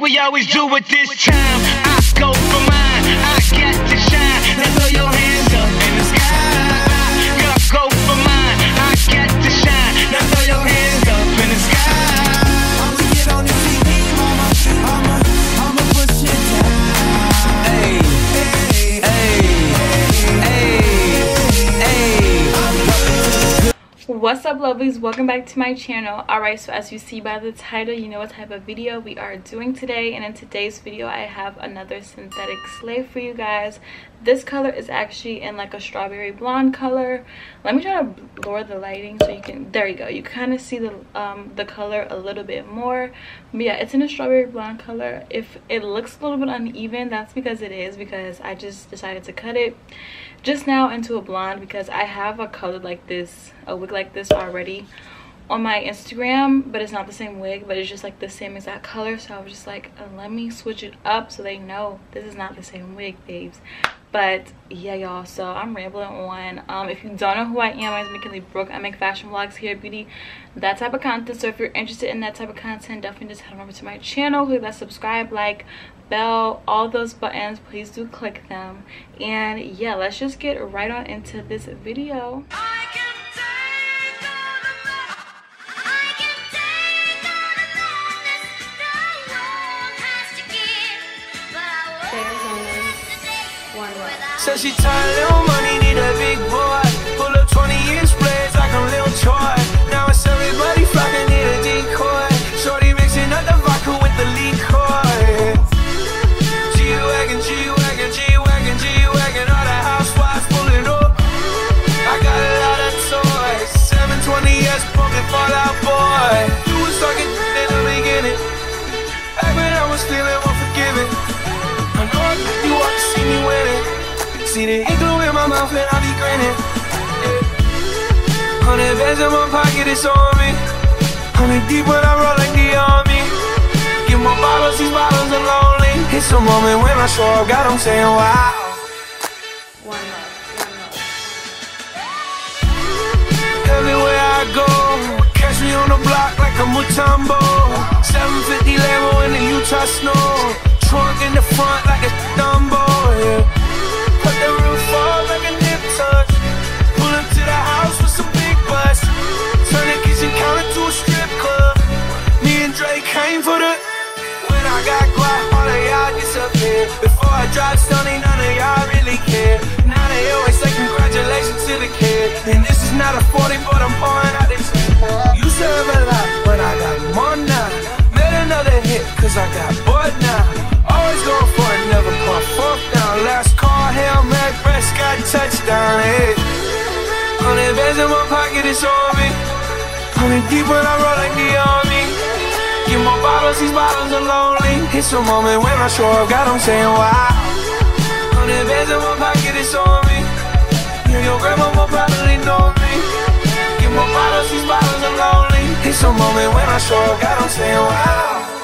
we always do it this time. I go for mine, I get to shine. Now throw your hands up in the sky. I go for mine, I get to shine. Now throw your hands up in the sky. I'ma get on the TV, mama. I'ma push it down. Hey, hey, hey, hey. What's up, lovelies? Welcome back to my channel. Alright, so as you see by the title, you know what type of video we are doing today. And in today's video, I have another synthetic slave for you guys. This color is actually in like a strawberry blonde color. Let me try to lower the lighting so you can, there you go, you kind of see the color a little bit more. But yeah, it's in a strawberry blonde color. If it looks a little bit uneven, that's because it is, because I just decided to cut it just now into a blonde because I have a color like this, a wig like this already on my Instagram, but it's not the same wig, but it's just like the same exact color. So I was just like, let me switch it up so they know this is not the same wig, babes. But yeah, y'all, so I'm rambling on. If you don't know who I am, my name is McKinley Brooke. I make fashion vlogs, hair, beauty, that type of content. So if you're interested in that type of content, definitely just head on over to my channel, click that subscribe, like, bell, all those buttons. Please do click them. And yeah, let's just get right on into this video. Said she tired, little money, need a big boy. Pull up 20-inch blades like I'm Lil Troy. Now it's everybody flocking, need a decoy. Shorty mixing up the vodka with the liquor. G-Wagon, G-Wagon, G-Wagon, G-Wagon. All the housewives pulling up. I got a lot of toys. 720S pumping Fallout Boy. You was talking in the beginning. Back when I was feeling unforgiving. I know you want to see me winning. See the ink glue in my mouth and I be grinning. 100 bands in my pocket, it's on me. 100 deep when I roll like the army. Get more bottles, these bottles are lonely. It's a moment when I show up, God, I'm saying wow. One more. Everywhere I go, catch me on the block like a Mutombo. 750 Lambo in the Utah snow. Trunk in the front like a Dumbo, yeah. Put the roof off like a nip tuck. Pull up to the house with some big butts. Turn the kitchen counter to a strip club. Me and Drake came for the. When I got quiet, all of y'all disappeared. Before I dropped Stoney, none of y'all really cared. Now they always say congratulations to the kid. And this is not a 40, but I'm pouring out this. You serve a lot, but I got more now. Made another hit, cause I got bored now. Always going for it, never put fourth down. Last call, Hail Mary, Prescott, touchdown, hey. 100 bands in my pocket, it's on me. 100 deep when I roll like the army. Get more bottles, these bottles are lonely. It's a moment when I show up, God, I'm saying wow. 100 bands in my pocket, it's on me. Yeah, your grandma will probably know me. Get more bottles, these bottles are lonely. It's a moment when I show up, God, I'm saying wow.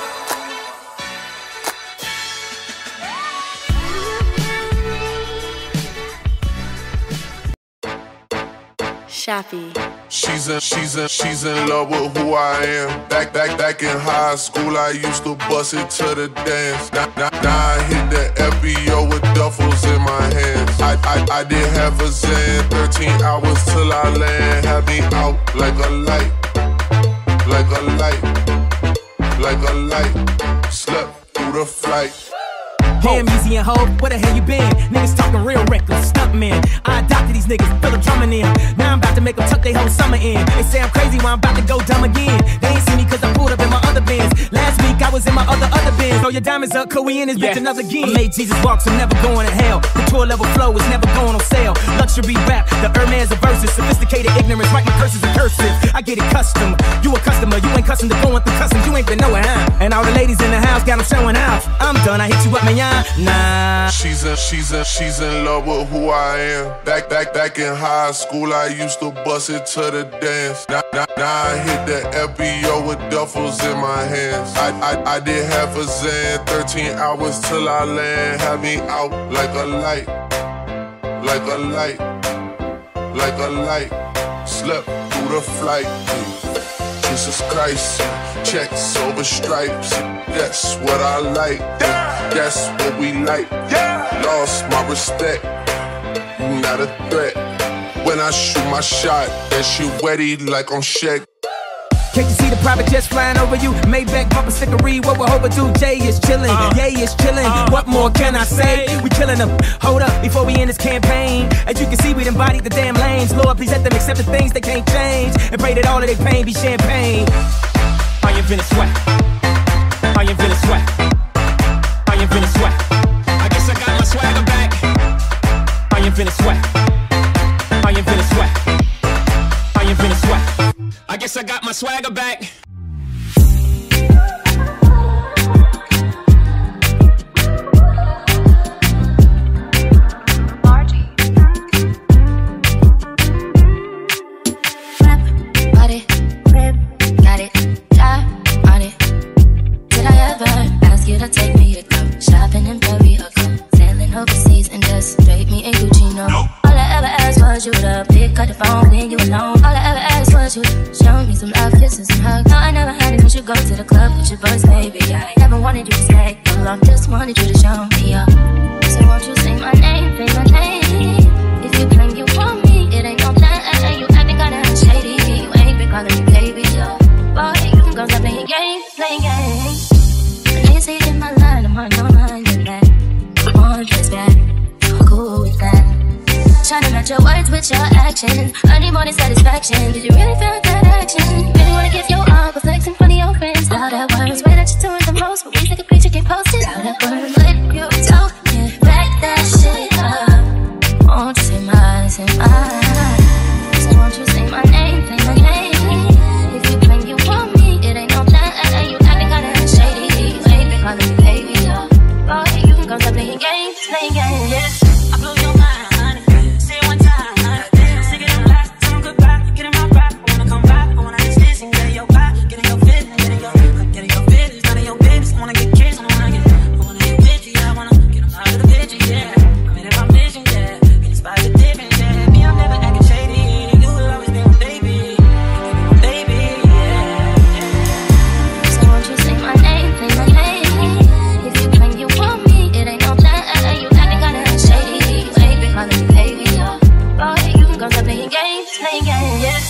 Shafi. She's in love with who I am. Back in high school, I used to bust it to the dance. Now I hit the FBO with duffels in my hands. I did half a Zan, 13 hours till I land. Had me out like a light, like a light, like a light. Slept through the flight. Damn, easy and hope, where the hell you been? Niggas talking real reckless, stuntman. I adopted these niggas, feel them drumming in. Now I'm about to make them tuck their whole summer in. They say I'm crazy while I'm about to go dumb again. They ain't see me cause I pulled up in my other Benz. Last week I was in my other Benz. Throw your diamonds up, cause we in this bitch another again. I made Jesus walk, so never going to hell. The tour level flow is never going on sale. Luxury rap, the Hermes of verses. Sophisticated ignorance, write my curses in cursive. I get it custom, you a customer. You ain't custom to going through customs, you ain't been nowhere, huh? And all the ladies in the house got them showing out. I'm done, I hit you up, man. Nah. She's in love with who I am. Back in high school, I used to bust it to the dance. Now I hit the FBO with duffels in my hands. I did half a Zan, 13 hours till I land. Had me out like a light, like a light, like a light. Slept through the flight. Jesus Christ. Checks over stripes, that's what I like. That's what we like. Lost my respect, you not a threat. When I shoot my shot, that shit wetty like on Shaq. Can't you see the private jets flying over you? Maybach bumper stickery, what we're overdue. Jay is chillin', Yay is chillin'. What more can I say? We killin' them. Hold up, before we end this campaign. As you can see, we embodied the damn lanes. Lord, please let them accept the things they can't change. And pray that all of their pain be champagne. I invent a sweat. I invent a sweat. I invent a sweat. I guess I got my swagger back. I invent a sweat. I invent a sweat. I invent a sweat. I guess I got my swagger back. Take me to go shopping in Paris or go sailing overseas and just drape me in Gucci. No, all I ever asked was you to pick up the phone when you alone. All I ever asked was you to show me some love, kisses and hugs. No, I never had it. You should go to the club with your boys, baby. I never wanted you to stay alone, just wanted you to show me up. So won't you say my name, say my name? If you claim you want me, it ain't no plan. You acting kinda shady. You ain't been calling me baby, so boy, you can go stop playing games, playing games. See in my line, I'm on your mind and that I'm on this back, I'm cool with that. Trying to match your words with your actions. I need more than satisfaction. Did you really feel that action? Really wanna give your all, but flex in front of your friends. How that works, way that you're doing the most. But we take a picture, get posted. How that works, let you talk, yeah, back that shit up. Won't you say mine, say mine? So won't you say my name, say my name? If you claim you want me, it ain't no plan. You acting kinda shady. Calling me baby, boy, you can go stop playing games, playing games. I blow your mind, say it one time. Sick of them lies, tell them goodbye. Get in my ride, I wanna come back. I wanna just listen, get in your vibe, get in your business, get in your business, none of your business. I wanna get kids, I wanna get busy, I wanna get them out of the picture, yeah. I'm in my vision, yeah. Get inspired different, yeah. Me, I'm never acting shady. You will always be my baby, yeah. So won't you say my name, say my name? Playing games, playing games, yes.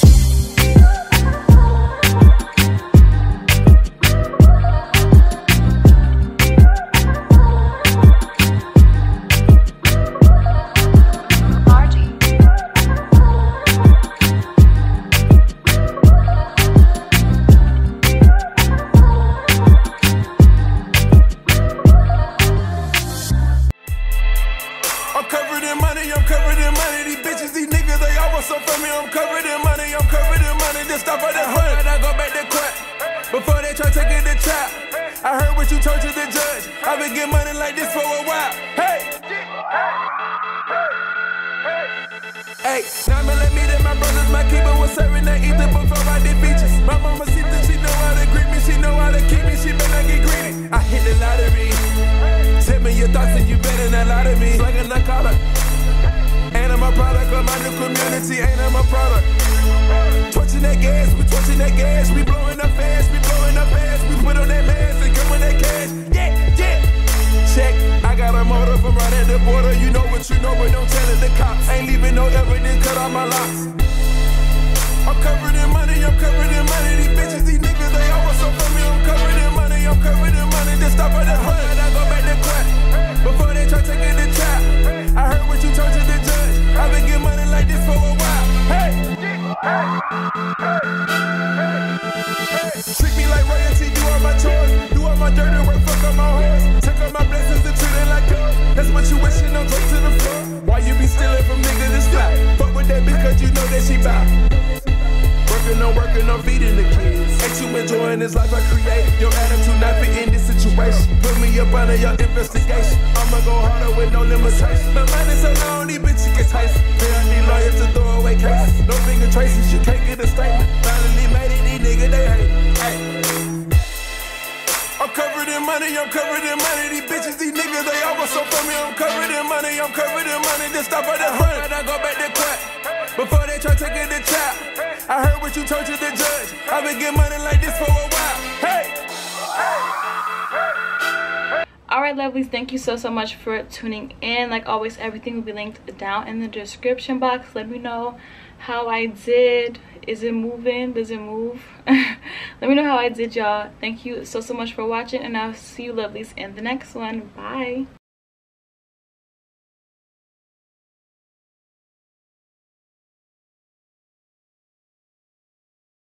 I'm covered in money, I'm covered in money. These bitches, these niggas, they all want some from me. I'm covered in money, I'm covered in money. Just stop at the hood and I go back to crack. Before they try taking the trap, I heard what you told to the judge. I've been getting money like this for a while. Hey! Hey, 9mm, my brothers, my keeper was serving that ether before I did features. My mama see that she know how to greet me, she know how to keep me, she better get greedy. I hit the lottery. Tell me your thoughts and you better not lie to me. Like a narcotic. Ain't I'm a product of my new community, ain't I'm a product. Torching that gas, we blowing up fast, we put on that mask and come with that cash. Yeah, yeah. Check, I got a motor from right at the border. You know what you know, but don't tell it the cops. Ain't leaving no evidence, cut off my locks. I'm covered in money, I'm covered in money. These bitches, these niggas, they all want some from me. I'm covered in money, I'm covered in money. Just stop at the hood and I go back to crack. Before they try taking the trap, I heard what you told to the judge. I've been getting money like this for a while. Hey! Treat me like royalty, do all my chores, do all my dirty work, fuck up my horse. Took up my blessings and treat it like yours. That's what you wishing on, drop to the floor. Why you be stealing from niggas that's fly? Fuck with that bitch cause you know that she bout. Working on feeding the kids. Ain't you enjoying this life I created? Your attitude not fit in this situation. Put me up under your investigation. I'ma go harder with no limitation. My mind is so long, these bitches get tasty. Pay on these lawyers to throw away cases. No finger traces, you can't get a statement. Finally made it, these niggas, they hate. Hey. I'm covered in money, I'm covered in money. These bitches, these niggas, they all want some from me. I'm covered in money, I'm covered in money. Just stop at the hood and I go back to crack. before they try taking the trap. I heard what you told to the judge. I've been getting money like this for a while. Hey! Alright lovelies, thank you so much for tuning in. Like always, everything will be linked down in the description box. Let me know how I did. Is it moving? Does it move? Let me know how I did, y'all. Thank you so much for watching, and I'll see you lovelies in the next one. Bye.